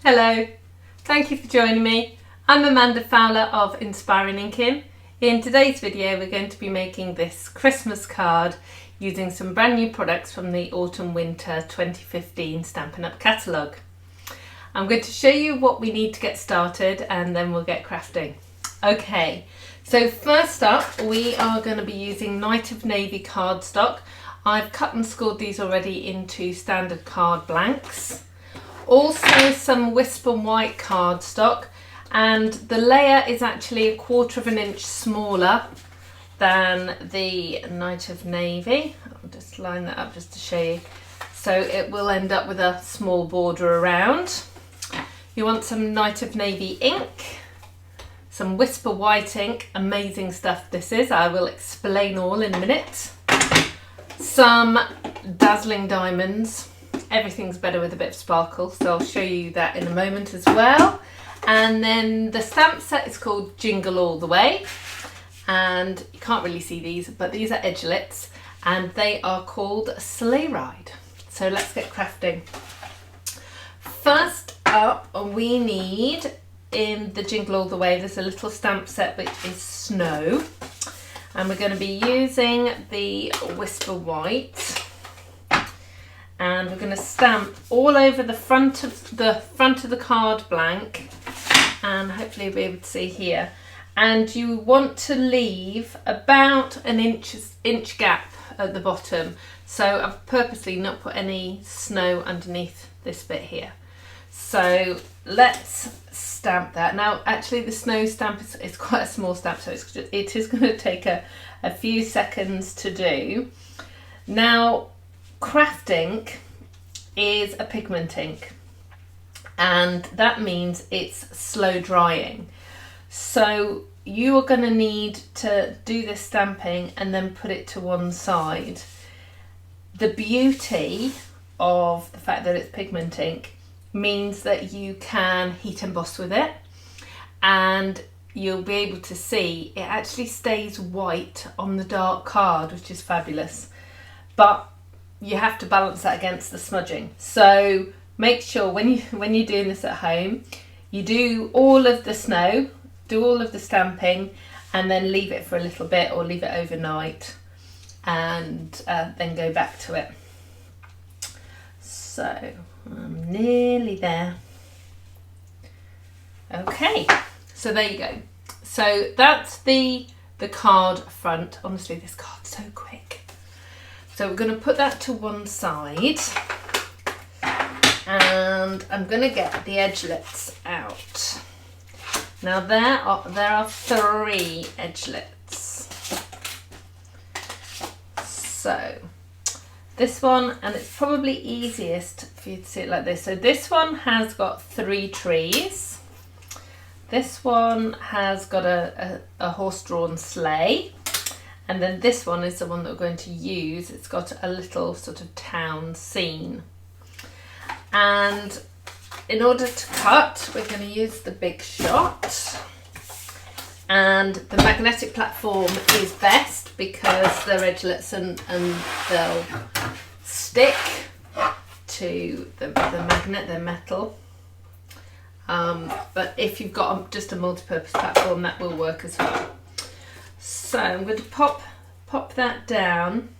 Hello, thank you for joining me. I'm Amanda Fowler of Inspiring Inkin. In today's video we're going to be making this Christmas card using some brand new products from the Autumn Winter 2015 Stampin' Up catalogue. I'm going to show you what we need to get started and then we'll get crafting. Okay, so first up we are going to be using Night of Navy cardstock. I've cut and scored these already into standard card blanks. Also some Whisper White cardstock, and the layer is actually 1/4 of an inch smaller than the Night of Navy. I'll just line that up just to show you. So it will end up with a small border around. You want some Night of Navy ink, some Whisper White ink, amazing stuff this is, I will explain all in a minute. Some Dazzling Diamonds. Everything's better with a bit of sparkle, so I'll show you that in a moment as well. And then the stamp set is called Jingle All the Way, and you can't really see these, but these are Edgelits and they are called Sleigh Ride. So let's get crafting. First up we need, in the Jingle All the Way, there's a little stamp set which is snow, and we're going to be using the Whisper White. And we're going to stamp all over the front of the card blank, and hopefully you'll be able to see here. And you want to leave about an inch gap at the bottom. So I've purposely not put any snow underneath this bit here. So let's stamp that. Now actually the snow stamp is quite a small stamp, so it is going to take a few seconds to do. Now craft ink is a pigment ink, and that means it's slow drying. So you are going to need to do this stamping and then put it to one side. The beauty of the fact that it's pigment ink means that you can heat emboss with it, and you'll be able to see it actually stays white on the dark card, which is fabulous. But you have to balance that against the smudging. So make sure when you're doing this at home, you do all of the snow, do all of the stamping, and then leave it for a little bit or leave it overnight, and then go back to it. So I'm nearly there. Okay, so there you go. So that's the card front. Honestly, this card's so quick. So we're going to put that to one side, and I'm going to get the edgelets out. Now there are 3 edgelets. So this one, and it's probably easiest for you to see it like this. So this one has got 3 trees. This one has got a horse-drawn sleigh. And then this one is the one that we're going to use. It's got a little sort of town scene. And in order to cut, we're going to use the Big Shot. And the magnetic platform is best because they're edgelets and they'll stick to the magnet, they're metal. But if you've got just a multi-purpose platform, that will work as well. So I'm going to pop that down.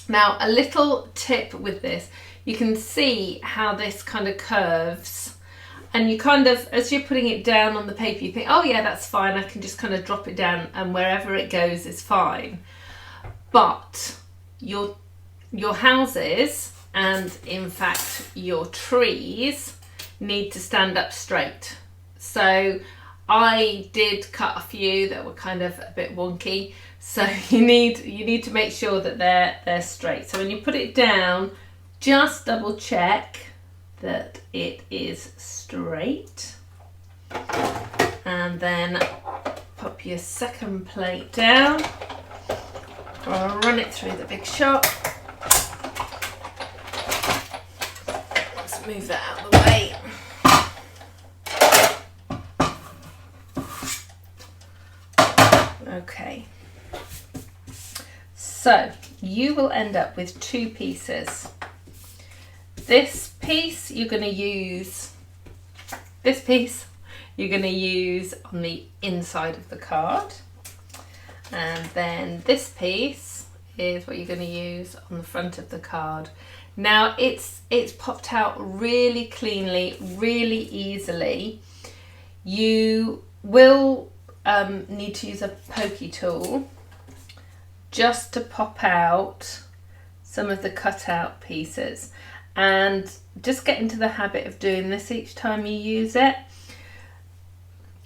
Now a little tip with this, you can see how this kind of curves, and you kind of, as you're putting it down on the paper, you think, oh yeah, that's fine, I can just kind of drop it down and wherever it goes is fine. But your houses, and in fact your trees, need to stand up straight. So I did cut a few that were kind of a bit wonky, so you need to make sure that they're straight. So when you put it down, just double check that it is straight, and then pop your second plate down, or I'll run it through the Big Shot. Let's move that out of the way. Okay, so you will end up with 2 pieces. This piece you're going to use this piece you're going to use on the inside of the card, and then this piece is what you're going to use on the front of the card. Now it's popped out really cleanly, really easily. You will need to use a pokey tool just to pop out some of the cutout pieces, and just get into the habit of doing this each time you use it.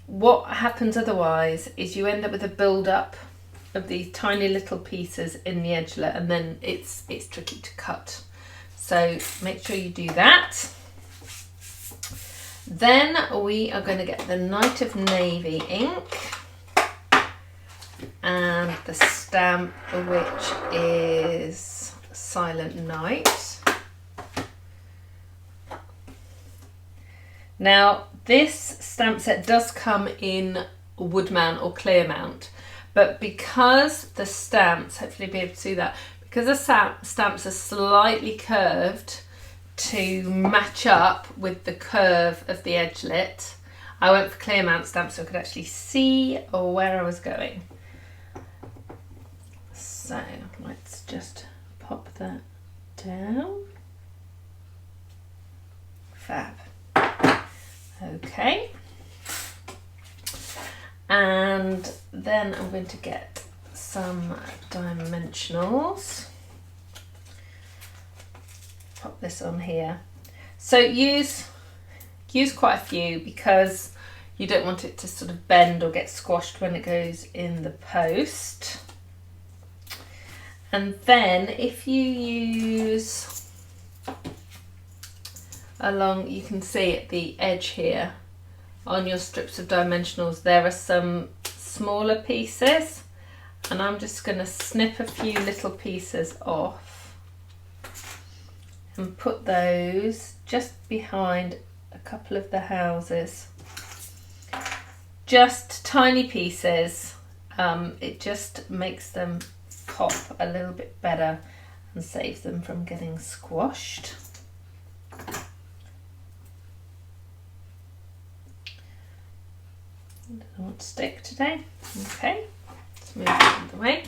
What happens otherwise is you end up with a build-up of these tiny little pieces in the edgelet, and then it's tricky to cut. So make sure you do that. Then we are going to get the Night of Navy ink and the stamp, which is Silent Night. Now this stamp set does come in wood mount or clear mount, but because the stamps, hopefully you'll be able to see that, because the stamps are slightly curved to match up with the curve of the edgelet, I went for clear mount stamps so I could actually see where I was going. So let's just pop that down. Fab. Okay, and then I'm going to get some dimensionals. Pop this on here. So use quite a few, because you don't want it to sort of bend or get squashed when it goes in the post. And then if you use along, you can see at the edge here on your strips of dimensionals there are some smaller pieces, and I'm just going to snip a few little pieces off and put those just behind a couple of the houses. Just tiny pieces, it just makes them pop a little bit better and saves them from getting squashed. Doesn't want to stick today. Okay, let's move it out of the way.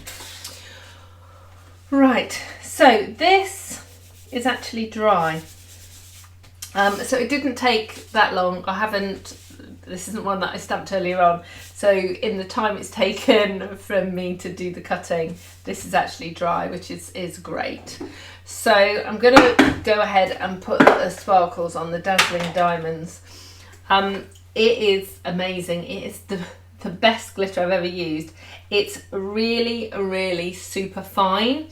Right, so this is actually dry. So it didn't take that long. This isn't one that I stamped earlier on. So in the time it's taken from me to do the cutting, this is actually dry, which is great. So I'm going to go ahead and put the sparkles on the Dazzling Diamonds. It is amazing. It is the best glitter I've ever used. It's really, really super fine,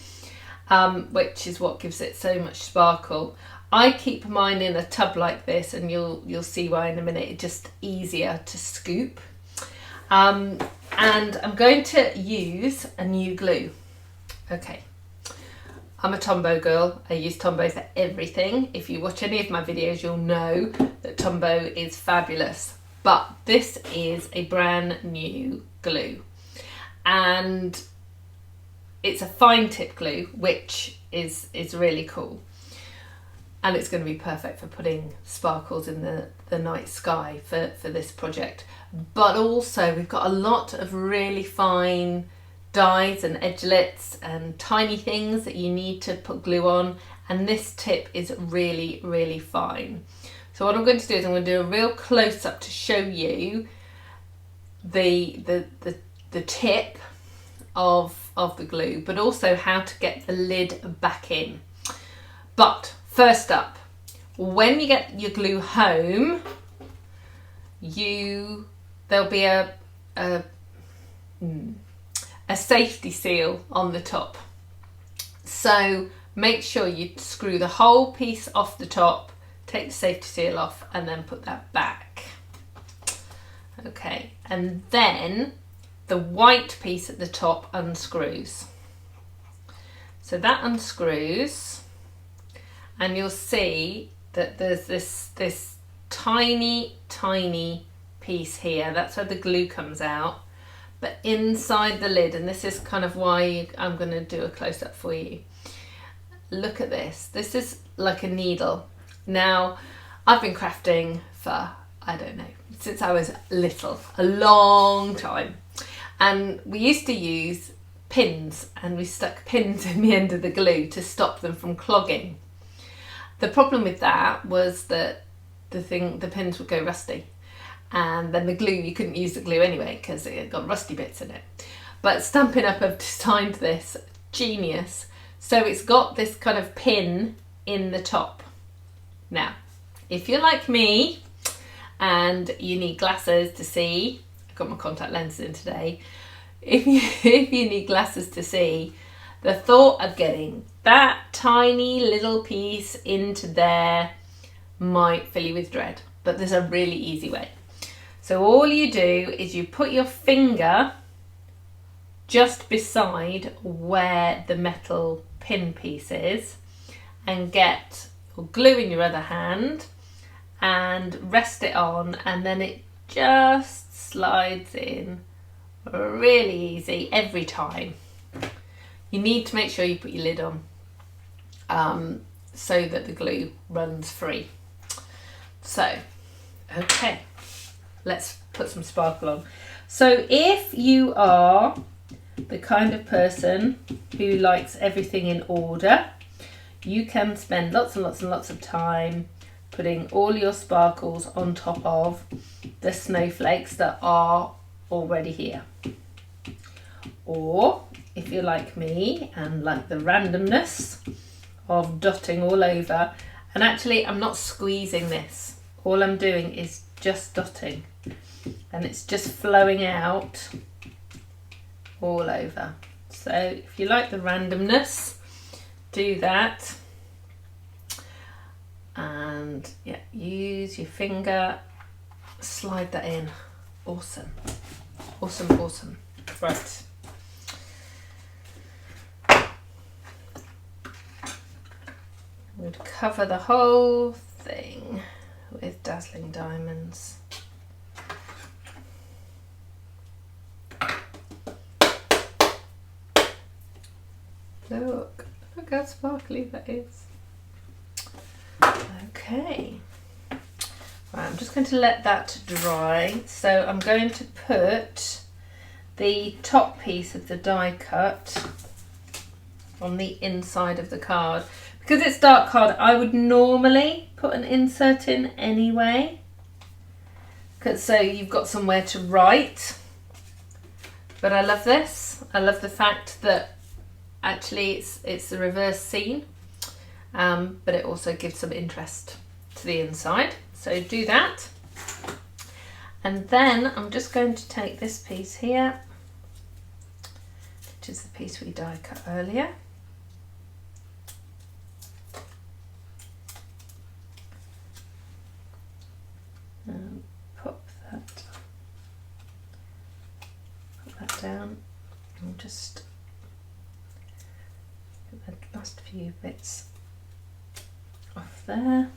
which is what gives it so much sparkle. I keep mine in a tub like this, and you'll see why in a minute. It's just easier to scoop. And I'm going to use a new glue. Okay. I'm a Tombow girl. I use Tombow for everything. If you watch any of my videos, you'll know that Tombow is fabulous. But this is a brand new glue. And it's a fine tip glue, which is really cool. And it's going to be perfect for putting sparkles in the night sky for this project. But also we've got a lot of really fine dies and edgelets and tiny things that you need to put glue on, and this tip is really, really fine. So what I'm going to do is I'm going to do a real close-up to show you the tip of the glue, but also how to get the lid back in. But first up, when you get your glue home, there'll be a safety seal on the top. So make sure you screw the whole piece off the top, take the safety seal off, and then put that back. Okay, and then the white piece at the top unscrews. So that unscrews, and you'll see that there's this tiny piece here. That's where the glue comes out. But inside the lid, and this is kind of why I'm going to do a close-up for you. Look at this. This is like a needle. Now, I've been crafting for I don't know, since I was little, a long time. And we used to use pins, and we stuck pins in the end of the glue to stop them from clogging. The problem with that was that the pins would go rusty, and then the glue, you couldn't use the glue anyway because it had got rusty bits in it. But Stampin' Up have designed this, genius. So it's got this kind of pin in the top. Now, if you're like me and you need glasses to see, I've got my contact lenses in today, if you need glasses to see, the thought of getting that tiny little piece into there might fill you with dread, but there's a really easy way. So all you do is you put your finger just beside where the metal pin piece is and get your glue in your other hand and rest it on, and then it just slides in really easy every time. You need to make sure you put your lid on so that the glue runs free. So, okay, let's put some sparkle on. So if you are the kind of person who likes everything in order, you can spend lots and lots and lots of time putting all your sparkles on top of the snowflakes that are already here. Or if you're like me and like the randomness of dotting all over, and actually I'm not squeezing this, all I'm doing is just dotting, and it's just flowing out all over. So if you like the randomness, do that, and yeah, use your finger, slide that in. Awesome, awesome, awesome. Right, we'd cover the whole thing with dazzling diamonds. Look how sparkly that is. Okay, right, I'm just going to let that dry. So I'm going to put the top piece of the die cut on the inside of the card. Because it's dark card, I would normally put an insert in anyway, because so you've got somewhere to write. But I love this. I love the fact that actually it's the reverse scene, but it also gives some interest to the inside. So do that. And then I'm just going to take this piece here, which is the piece we die cut earlier. And pop that down, and just get the last few bits off there.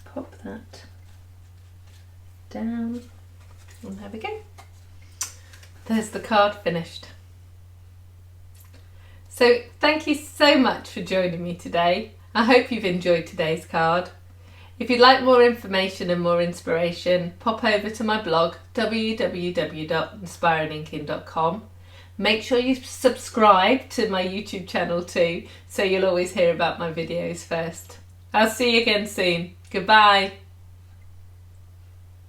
Pop that down, and there we go. There's the card finished. So thank you so much for joining me today. I hope you've enjoyed today's card. If you'd like more information and more inspiration, pop over to my blog www.inspiringinkin.com. Make sure you subscribe to my YouTube channel too, so you'll always hear about my videos first. I'll see you again soon. Goodbye.